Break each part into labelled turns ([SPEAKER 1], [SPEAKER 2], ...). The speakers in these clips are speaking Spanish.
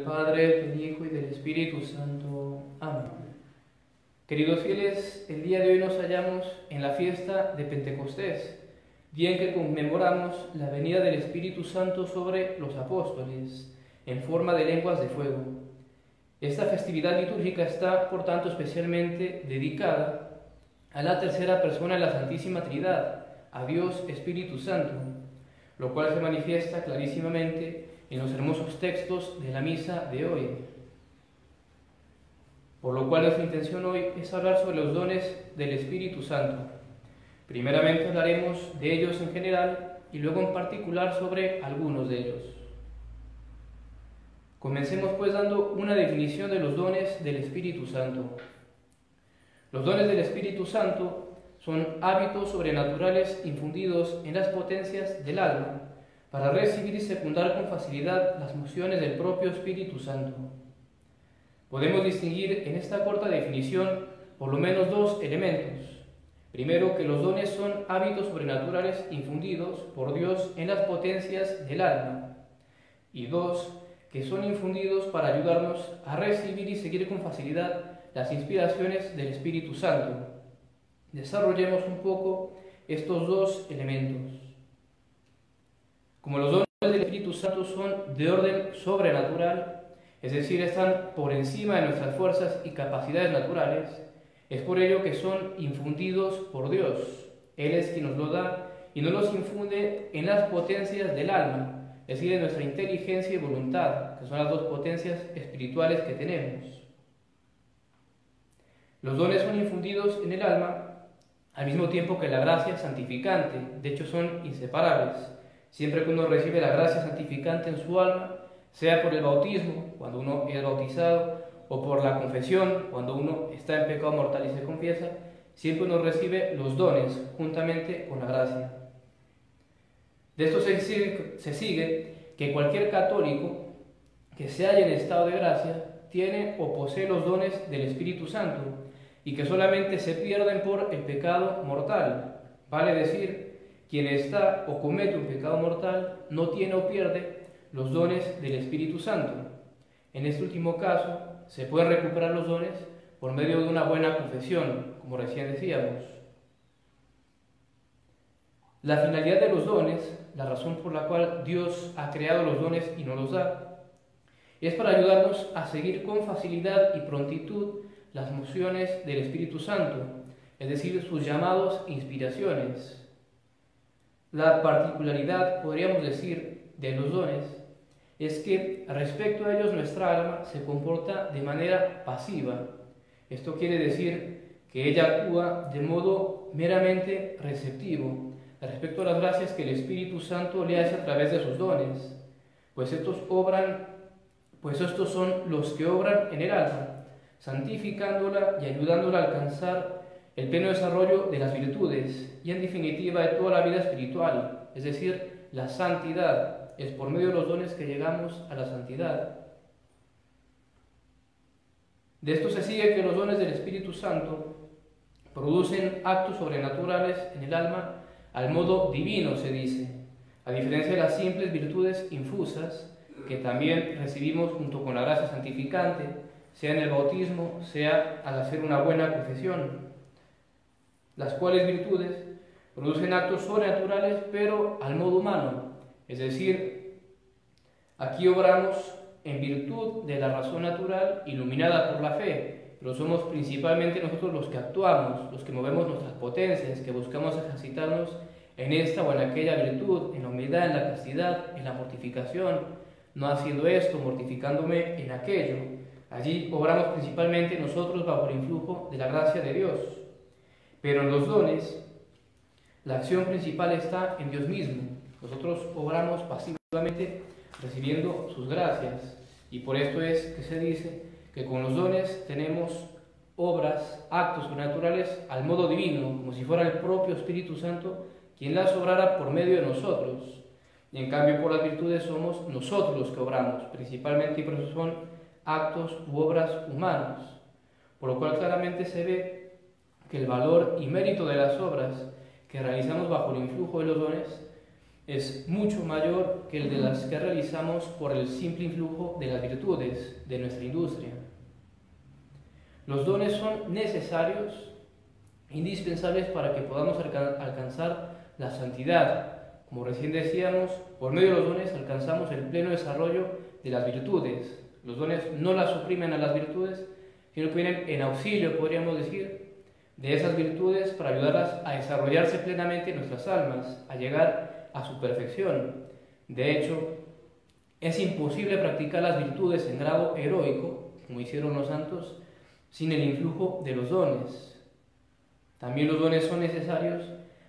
[SPEAKER 1] Padre, del Hijo y del Espíritu Santo. Amén. Queridos fieles, el día de hoy nos hallamos en la fiesta de Pentecostés, día en que conmemoramos la venida del Espíritu Santo sobre los apóstoles, en forma de lenguas de fuego. Esta festividad litúrgica está, por tanto, especialmente dedicada a la tercera persona de la Santísima Trinidad, a Dios Espíritu Santo, lo cual se manifiesta clarísimamente en los hermosos textos de la misa de hoy. Por lo cual nuestra intención hoy es hablar sobre los dones del Espíritu Santo. Primeramente hablaremos de ellos en general y luego en particular sobre algunos de ellos. Comencemos pues dando una definición de los dones del Espíritu Santo. Los dones del Espíritu Santo son hábitos sobrenaturales infundidos en las potencias del alma para recibir y secundar con facilidad las mociones del propio Espíritu Santo. Podemos distinguir en esta corta definición por lo menos dos elementos. Primero, que los dones son hábitos sobrenaturales infundidos por Dios en las potencias del alma. Y dos, que son infundidos para ayudarnos a recibir y seguir con facilidad las inspiraciones del Espíritu Santo. Desarrollemos un poco estos dos elementos. Como los dones del Espíritu Santo son de orden sobrenatural, es decir, están por encima de nuestras fuerzas y capacidades naturales, es por ello que son infundidos por Dios. Él es quien nos lo da y nos los infunde en las potencias del alma, es decir, en nuestra inteligencia y voluntad, que son las dos potencias espirituales que tenemos. Los dones son infundidos en el alma al mismo tiempo que la gracia santificante, de hecho son inseparables. Siempre que uno recibe la gracia santificante en su alma, sea por el bautismo, cuando uno es bautizado, o por la confesión, cuando uno está en pecado mortal y se confiesa, siempre uno recibe los dones juntamente con la gracia. De esto se sigue que cualquier católico que se halla en estado de gracia tiene o posee los dones del Espíritu Santo y que solamente se pierden por el pecado mortal. Vale decir, quien está o comete un pecado mortal no tiene o pierde los dones del Espíritu Santo. En este último caso, se pueden recuperar los dones por medio de una buena confesión, como recién decíamos. La finalidad de los dones, la razón por la cual Dios ha creado los dones y nos los da, es para ayudarnos a seguir con facilidad y prontitud las mociones del Espíritu Santo, es decir, sus llamados e inspiraciones. La particularidad, podríamos decir, de los dones es que respecto a ellos nuestra alma se comporta de manera pasiva. Esto quiere decir que ella actúa de modo meramente receptivo respecto a las gracias que el Espíritu Santo le hace a través de sus dones, pues estos son los que obran en el alma, santificándola y ayudándola a alcanzar el pleno desarrollo de las virtudes y en definitiva de toda la vida espiritual, es decir, la santidad. Es por medio de los dones que llegamos a la santidad. De esto se sigue que los dones del Espíritu Santo producen actos sobrenaturales en el alma al modo divino, se dice, a diferencia de las simples virtudes infusas que también recibimos junto con la gracia santificante, sea en el bautismo, sea al hacer una buena confesión, las cuales virtudes producen actos sobrenaturales pero al modo humano. Es decir, aquí obramos en virtud de la razón natural iluminada por la fe, pero somos principalmente nosotros los que actuamos, los que movemos nuestras potencias, que buscamos ejercitarnos en esta o en aquella virtud, en la humildad, en la castidad, en la mortificación, no haciendo esto, mortificándome en aquello. Allí obramos principalmente nosotros bajo el influjo de la gracia de Dios. Pero en los dones, la acción principal está en Dios mismo. Nosotros obramos pasivamente recibiendo sus gracias y por esto es que se dice que con los dones tenemos obras, actos sobrenaturales al modo divino, como si fuera el propio Espíritu Santo quien las obrara por medio de nosotros. Y en cambio por las virtudes somos nosotros los que obramos, principalmente, y por eso son actos u obras humanos. Por lo cual claramente se ve que el valor y mérito de las obras que realizamos bajo el influjo de los dones es mucho mayor que el de las que realizamos por el simple influjo de las virtudes de nuestra industria. Los dones son necesarios, indispensables para que podamos alcanzar la santidad. Como recién decíamos, por medio de los dones alcanzamos el pleno desarrollo de las virtudes. Los dones no las suprimen a las virtudes, sino que vienen en auxilio, podríamos decir, de esas virtudes para ayudarlas a desarrollarse plenamente en nuestras almas, a llegar a su perfección. De hecho, es imposible practicar las virtudes en grado heroico, como hicieron los santos, sin el influjo de los dones. También los dones son necesarios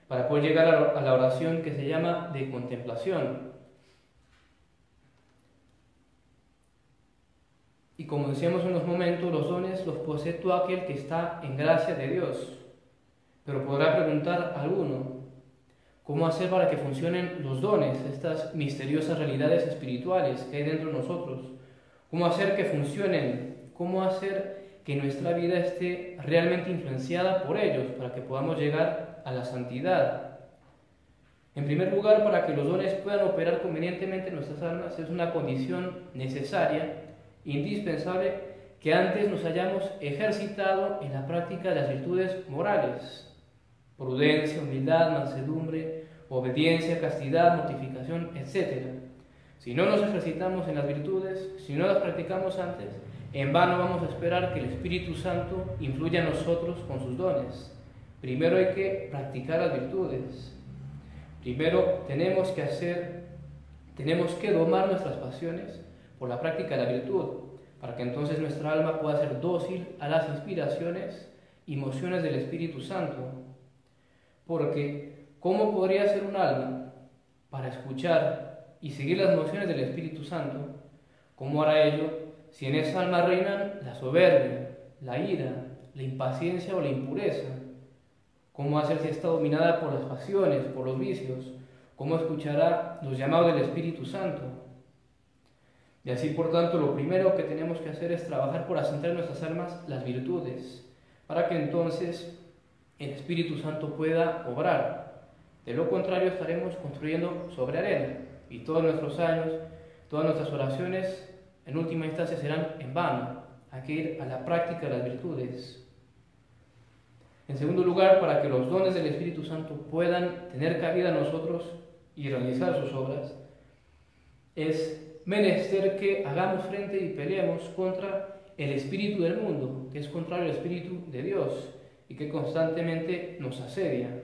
[SPEAKER 1] para poder llegar a la oración que se llama de contemplación. Y como decíamos en unos momentos, los dones los posee todo aquel que está en gracia de Dios. Pero podrá preguntar alguno, ¿cómo hacer para que funcionen los dones, estas misteriosas realidades espirituales que hay dentro de nosotros? ¿Cómo hacer que funcionen? ¿Cómo hacer que nuestra vida esté realmente influenciada por ellos para que podamos llegar a la santidad? En primer lugar, para que los dones puedan operar convenientemente en nuestras almas, es una condición necesaria, indispensable, que antes nos hayamos ejercitado en la práctica de las virtudes morales: prudencia, humildad, mansedumbre, obediencia, castidad, mortificación, etc. Si no nos ejercitamos en las virtudes, si no las practicamos antes, en vano vamos a esperar que el Espíritu Santo influya en nosotros con sus dones. Primero hay que practicar las virtudes. Primero tenemos que domar nuestras pasiones por la práctica de la virtud, para que entonces nuestra alma pueda ser dócil a las inspiraciones y mociones del Espíritu Santo. Porque, ¿cómo podría ser un alma para escuchar y seguir las mociones del Espíritu Santo? ¿Cómo hará ello si en esa alma reinan la soberbia, la ira, la impaciencia o la impureza? ¿Cómo hacer si está dominada por las pasiones, por los vicios? ¿Cómo escuchará los llamados del Espíritu Santo? Y así, por tanto, lo primero que tenemos que hacer es trabajar por asentar en nuestras almas las virtudes, para que entonces el Espíritu Santo pueda obrar. De lo contrario, estaremos construyendo sobre arena, y todos nuestros años, todas nuestras oraciones, en última instancia, serán en vano. Hay que ir a la práctica de las virtudes. En segundo lugar, para que los dones del Espíritu Santo puedan tener cabida en nosotros y realizar sus obras, es menester que hagamos frente y peleemos contra el espíritu del mundo, que es contrario al espíritu de Dios y que constantemente nos asedia.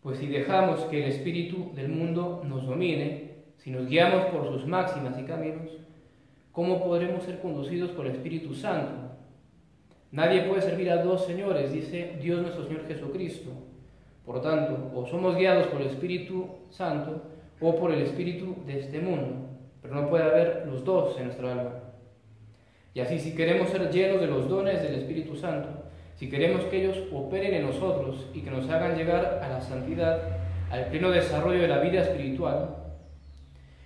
[SPEAKER 1] Pues si dejamos que el espíritu del mundo nos domine, si nos guiamos por sus máximas y caminos, ¿cómo podremos ser conducidos por el Espíritu Santo? Nadie puede servir a dos señores, dice Dios nuestro Señor Jesucristo. Por tanto, o somos guiados por el Espíritu Santo o por el espíritu de este mundo, pero no puede haber los dos en nuestra alma. Y así, si queremos ser llenos de los dones del Espíritu Santo, si queremos que ellos operen en nosotros y que nos hagan llegar a la santidad, al pleno desarrollo de la vida espiritual,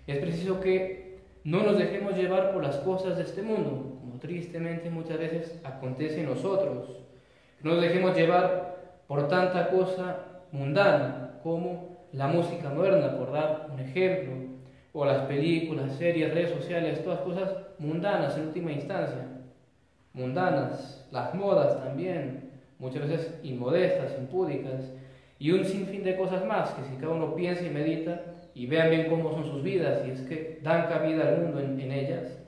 [SPEAKER 1] es preciso que no nos dejemos llevar por las cosas de este mundo, como tristemente muchas veces acontece en nosotros. Que no nos dejemos llevar por tanta cosa mundana como la música moderna, por dar un ejemplo, o las películas, series, redes sociales, todas cosas mundanas en última instancia. Mundanas, las modas también, muchas veces inmodestas, impúdicas, y un sinfín de cosas más que si cada uno piensa y medita y vean bien cómo son sus vidas, y es que dan cabida al mundo en ellas,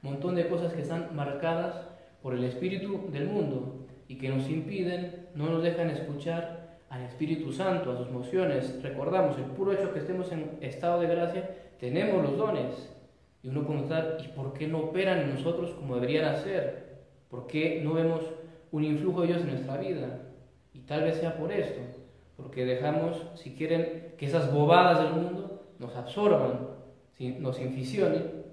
[SPEAKER 1] un montón de cosas que están marcadas por el espíritu del mundo y que nos impiden, no nos dejan escuchar al Espíritu Santo, a sus mociones. Recordamos, el puro hecho que estemos en estado de gracia, tenemos los dones. Y uno puede preguntar, ¿y por qué no operan en nosotros como deberían hacer? ¿Por qué no vemos un influjo de Dios en nuestra vida? Y tal vez sea por esto, porque dejamos, si quieren, que esas bobadas del mundo nos absorban, nos inficionen,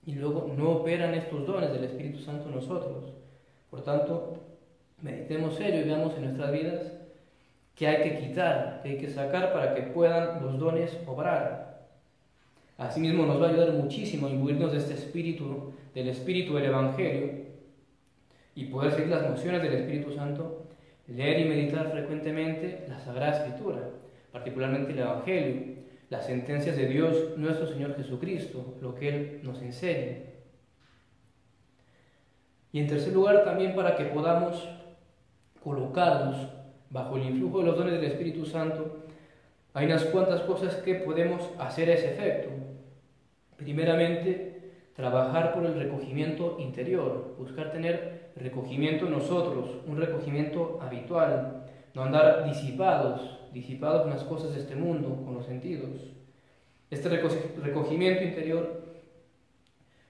[SPEAKER 1] y luego no operan estos dones del Espíritu Santo en nosotros. Por tanto, meditemos ello y veamos en nuestras vidas que hay que quitar, que hay que sacar para que puedan los dones obrar. Asimismo, nos va a ayudar muchísimo a imbuirnos de este espíritu, del espíritu del Evangelio, y poder seguir las mociones del Espíritu Santo, leer y meditar frecuentemente la Sagrada Escritura, particularmente el Evangelio, las sentencias de Dios nuestro Señor Jesucristo, lo que Él nos enseña. Y en tercer lugar, también para que podamos colocarnos bajo el influjo de los dones del Espíritu Santo, hay unas cuantas cosas que podemos hacer a ese efecto. Primeramente, trabajar por el recogimiento interior, buscar tener recogimiento en nosotros, un recogimiento habitual, no andar disipados con las cosas de este mundo, con los sentidos. Este recogimiento interior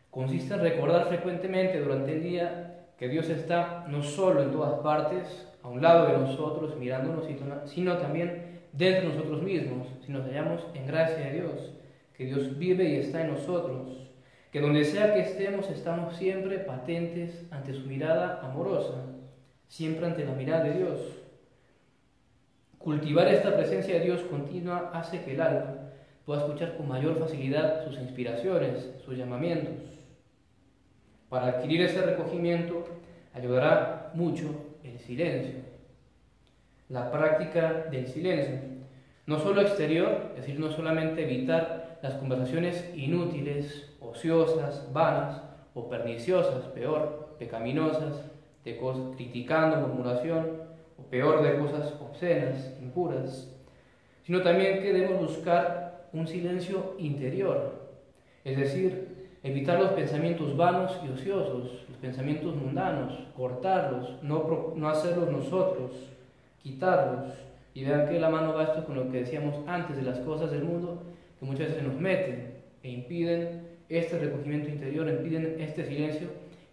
[SPEAKER 1] consiste en recordar frecuentemente durante el día que Dios está no solo en todas partes, a un lado de nosotros, mirándonos, sino también dentro de nosotros mismos, si nos hallamos en gracia de Dios, que Dios vive y está en nosotros, que donde sea que estemos estamos siempre patentes ante su mirada amorosa, siempre ante la mirada de Dios. Cultivar esta presencia de Dios continua hace que el alma pueda escuchar con mayor facilidad sus inspiraciones, sus llamamientos. Para adquirir ese recogimiento ayudará mucho el silencio, la práctica del silencio, no solo exterior, es decir, no solamente evitar las conversaciones inútiles, ociosas, vanas o perniciosas, peor, pecaminosas, de cosas, criticando, murmuración, o peor, de cosas obscenas, impuras, sino también que debemos buscar un silencio interior, es decir, evitar los pensamientos vanos y ociosos, los pensamientos mundanos, cortarlos, no hacerlos nosotros, quitarlos. Y vean que la mano va esto con lo que decíamos antes de las cosas del mundo, que muchas veces nos meten e impiden este recogimiento interior, impiden este silencio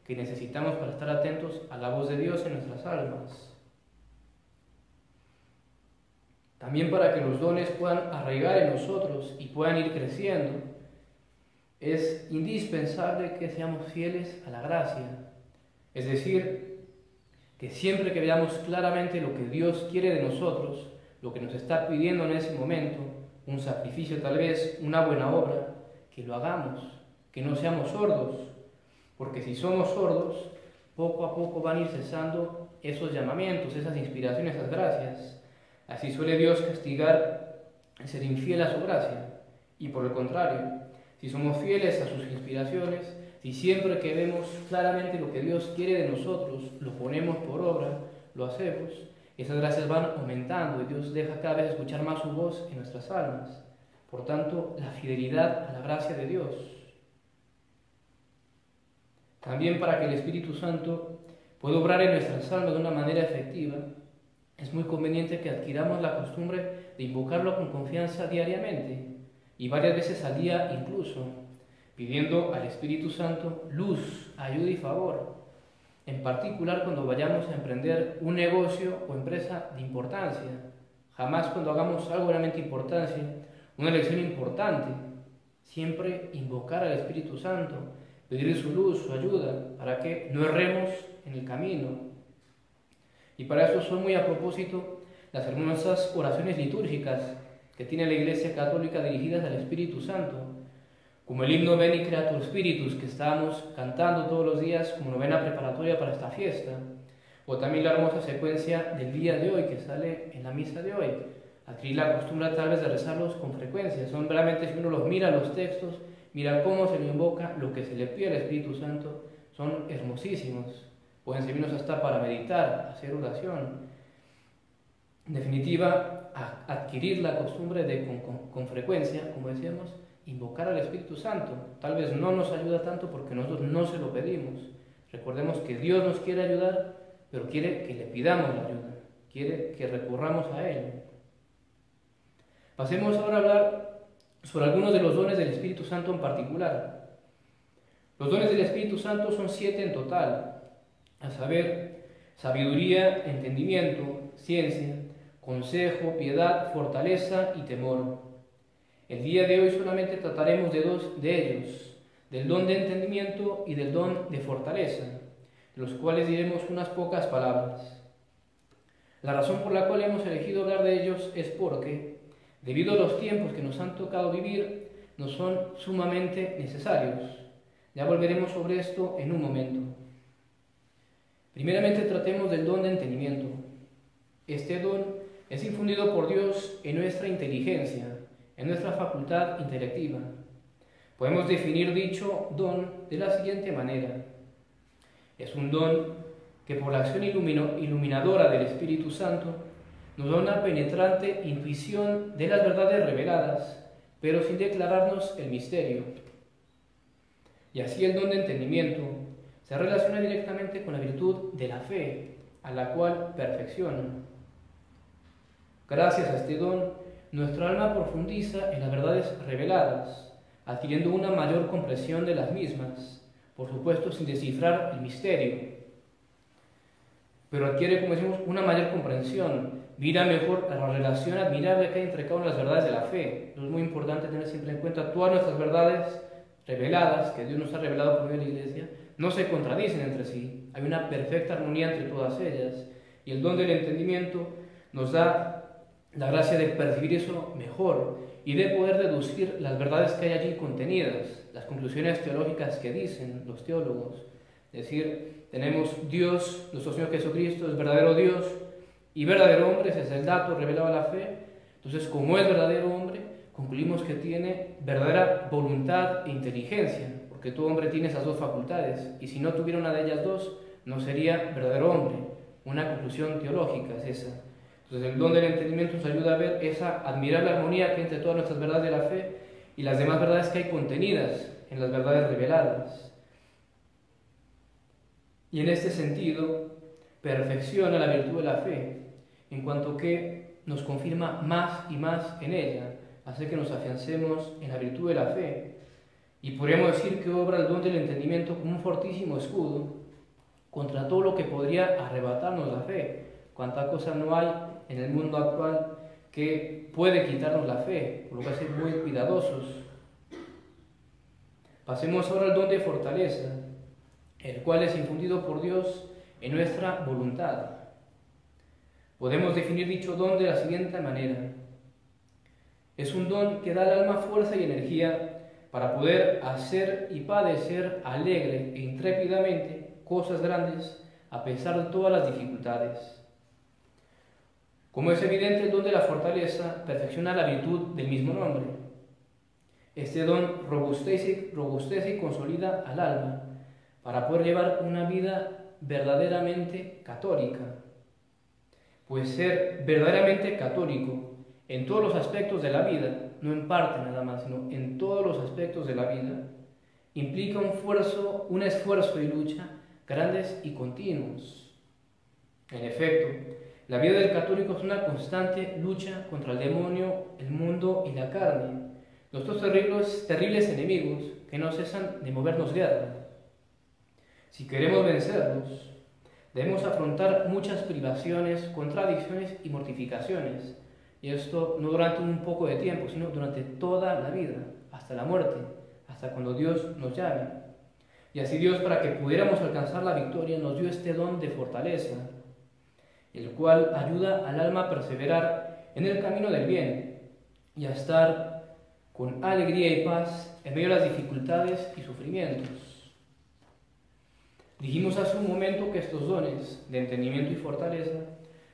[SPEAKER 1] que necesitamos para estar atentos a la voz de Dios en nuestras almas. También para que los dones puedan arraigar en nosotros y puedan ir creciendo, es indispensable que seamos fieles a la gracia, es decir, que siempre que veamos claramente lo que Dios quiere de nosotros, lo que nos está pidiendo en ese momento, un sacrificio tal vez, una buena obra, que lo hagamos, que no seamos sordos, porque si somos sordos, poco a poco van a ir cesando esos llamamientos, esas inspiraciones, esas gracias. Así suele Dios castigar el ser infiel a su gracia, y por el contrario, si somos fieles a sus inspiraciones, si siempre que vemos claramente lo que Dios quiere de nosotros, lo ponemos por obra, lo hacemos, esas gracias van aumentando y Dios deja cada vez escuchar más su voz en nuestras almas. Por tanto, la fidelidad a la gracia de Dios. También para que el Espíritu Santo pueda obrar en nuestras almas de una manera efectiva, es muy conveniente que adquiramos la costumbre de invocarlo con confianza diariamente y varias veces al día incluso, pidiendo al Espíritu Santo luz, ayuda y favor, en particular cuando vayamos a emprender un negocio o empresa de importancia, jamás cuando hagamos algo realmente importante, una elección importante, siempre invocar al Espíritu Santo, pedirle su luz, su ayuda, para que no erremos en el camino. Y para eso son muy a propósito las hermosas oraciones litúrgicas que tiene la Iglesia Católica dirigidas al Espíritu Santo, como el himno Veni Creator Spiritus que estábamos cantando todos los días como novena preparatoria para esta fiesta, o también la hermosa secuencia del día de hoy que sale en la misa de hoy. Adquirir la costumbre tal vez de rezarlos con frecuencia, son realmente, si uno los mira los textos, mira cómo se le invoca, lo que se le pide al Espíritu Santo, son hermosísimos, pueden servirnos hasta para meditar, hacer oración. En definitiva, adquirir la costumbre de con frecuencia, como decíamos, invocar al Espíritu Santo. Tal vez no nos ayuda tanto porque nosotros no se lo pedimos. Recordemos que Dios nos quiere ayudar, pero quiere que le pidamos la ayuda, quiere que recurramos a Él. Pasemos ahora a hablar sobre algunos de los dones del Espíritu Santo en particular. Los dones del Espíritu Santo son 7 en total, a saber, sabiduría, entendimiento, ciencia, consejo, piedad, fortaleza y temor. El día de hoy solamente trataremos de 2 de ellos, del don de entendimiento y del don de fortaleza, de los cuales diremos unas pocas palabras. La razón por la cual hemos elegido hablar de ellos es porque, debido a los tiempos que nos han tocado vivir, nos son sumamente necesarios. Ya volveremos sobre esto en un momento. Primeramente tratemos del don de entendimiento. Este don es infundido por Dios en nuestra inteligencia, en nuestra facultad intelectiva. Podemos definir dicho don de la siguiente manera. Es un don que por la acción iluminadora del Espíritu Santo nos da una penetrante intuición de las verdades reveladas, pero sin declararnos el misterio. Y así el don de entendimiento se relaciona directamente con la virtud de la fe, a la cual perfecciona. Gracias a este don, nuestra alma profundiza en las verdades reveladas, adquiriendo una mayor comprensión de las mismas, por supuesto sin descifrar el misterio. Pero adquiere, como decimos, una mayor comprensión, mira mejor la relación admirable que hay entre cada una de las verdades de la fe. Es muy importante tener siempre en cuenta todas nuestras verdades reveladas, que Dios nos ha revelado por medio de la Iglesia, no se contradicen entre sí. Hay una perfecta armonía entre todas ellas. Y el don del entendimiento nos da la gracia de percibir eso mejor y de poder deducir las verdades que hay allí contenidas, las conclusiones teológicas que dicen los teólogos. Es decir, tenemos Dios, nuestro Señor Jesucristo, es verdadero Dios y verdadero hombre, ese es el dato revelado a la fe. Entonces, como es verdadero hombre, concluimos que tiene verdadera voluntad e inteligencia, porque todo hombre tiene esas dos facultades, y si no tuviera una de ellas dos, no sería verdadero hombre. Una conclusión teológica es esa. Entonces, el don del entendimiento nos ayuda a ver esa admirable armonía que hay entre todas nuestras verdades de la fe y las demás verdades que hay contenidas en las verdades reveladas. Y en este sentido, perfecciona la virtud de la fe, en cuanto que nos confirma más y más en ella, hace que nos afiancemos en la virtud de la fe. Y podríamos decir que obra el don del entendimiento como un fortísimo escudo contra todo lo que podría arrebatarnos la fe. Cuánta cosa no hay en el mundo actual que puede quitarnos la fe, por lo que hay que ser muy cuidadosos. Pasemos ahora al don de fortaleza, el cual es infundido por Dios en nuestra voluntad. Podemos definir dicho don de la siguiente manera. Es un don que da al alma fuerza y energía para poder hacer y padecer alegre e intrépidamente cosas grandes a pesar de todas las dificultades. Como es evidente, el don de la fortaleza perfecciona la virtud del mismo nombre. Este don robustece y consolida al alma para poder llevar una vida verdaderamente católica. Pues ser verdaderamente católico en todos los aspectos de la vida, no en parte nada más, sino en todos los aspectos de la vida, implica un esfuerzo y lucha grandes y continuos. En efecto, la vida del católico es una constante lucha contra el demonio, el mundo y la carne, los dos terribles enemigos que no cesan de movernos guerra. Si queremos vencerlos, debemos afrontar muchas privaciones, contradicciones y mortificaciones, y esto no durante un poco de tiempo, sino durante toda la vida, hasta la muerte, hasta cuando Dios nos llame. Y así Dios, para que pudiéramos alcanzar la victoria, nos dio este don de fortaleza, el cual ayuda al alma a perseverar en el camino del bien y a estar con alegría y paz en medio de las dificultades y sufrimientos. Dijimos hace un momento que estos dones de entendimiento y fortaleza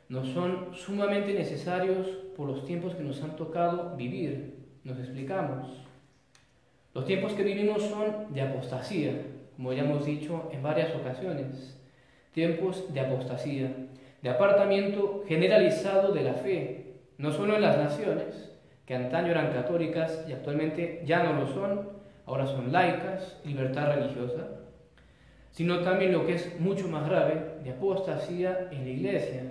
[SPEAKER 1] nos son sumamente necesarios por los tiempos que nos han tocado vivir. Nos explicamos. Los tiempos que vivimos son de apostasía, como ya hemos dicho en varias ocasiones. Tiempos de apostasía, de apartamiento generalizado de la fe, no solo en las naciones, que antaño eran católicas y actualmente ya no lo son, ahora son laicas, libertad religiosa, sino también lo que es mucho más grave, de apostasía en la Iglesia,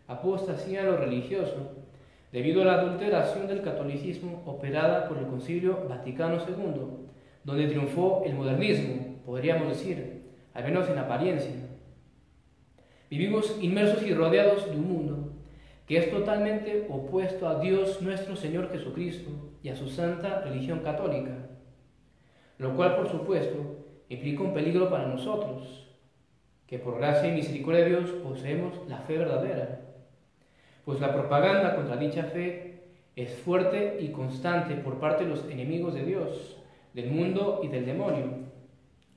[SPEAKER 1] apostasía en lo religioso, debido a la adulteración del catolicismo operada por el Concilio Vaticano II, donde triunfó el modernismo, podríamos decir, al menos en apariencia. Vivimos inmersos y rodeados de un mundo que es totalmente opuesto a Dios nuestro Señor Jesucristo y a su santa religión católica, lo cual, por supuesto, implica un peligro para nosotros, que por gracia y misericordia de Dios poseemos la fe verdadera, pues la propaganda contra dicha fe es fuerte y constante por parte de los enemigos de Dios, del mundo y del demonio,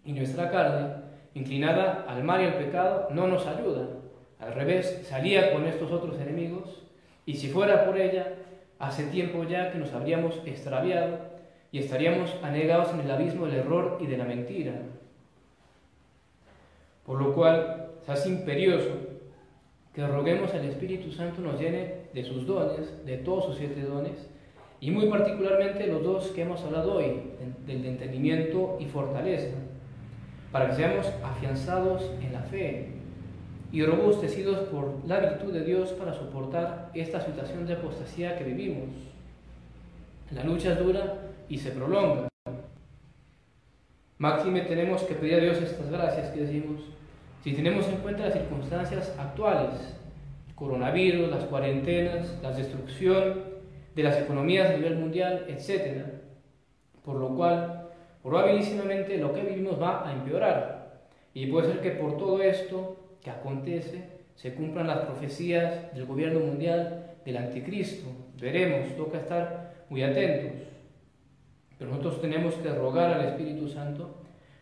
[SPEAKER 1] y nuestra carne, inclinada al mal y al pecado, no nos ayuda. Al revés, se alía con estos otros enemigos Y si fuera por ella, hace tiempo ya que nos habríamos extraviado y estaríamos anegados en el abismo del error y de la mentira. Por lo cual, se hace imperioso que roguemos al Espíritu Santo nos llene de sus dones, de todos sus 7 dones, y muy particularmente los 2 que hemos hablado hoy, del de entendimiento y fortaleza, para que seamos afianzados en la fe y robustecidos por la virtud de Dios para soportar esta situación de apostasía que vivimos. La lucha es dura y se prolonga. Máxime tenemos que pedir a Dios estas gracias que decimos, si tenemos en cuenta las circunstancias actuales, el coronavirus, las cuarentenas, la destrucción de las economías a nivel mundial, etc. Por lo cual, probabilísimamente lo que vivimos va a empeorar. Y puede ser que por todo esto que acontece se cumplan las profecías del gobierno mundial del anticristo. Veremos, toca estar muy atentos. Pero nosotros tenemos que rogar al Espíritu Santo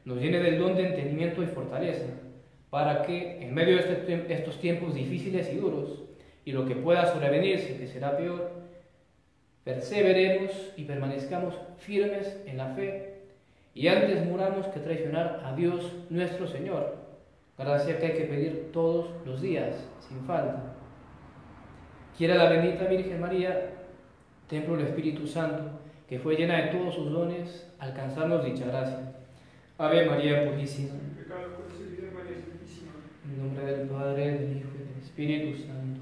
[SPEAKER 1] nos llene del don de entendimiento y fortaleza, para que en medio de estos tiempos difíciles y duros, y lo que pueda sobrevenirse, que será peor, perseveremos y permanezcamos firmes en la fe, y antes muramos que traicionar a Dios nuestro Señor, gracia que hay que pedir todos los días, sin falta. Quiera la bendita Virgen María, templo del Espíritu Santo, que fue llena de todos sus dones, alcanzarnos dicha gracia. Ave María Purísima. En nombre del Padre, del Hijo y del Espíritu Santo.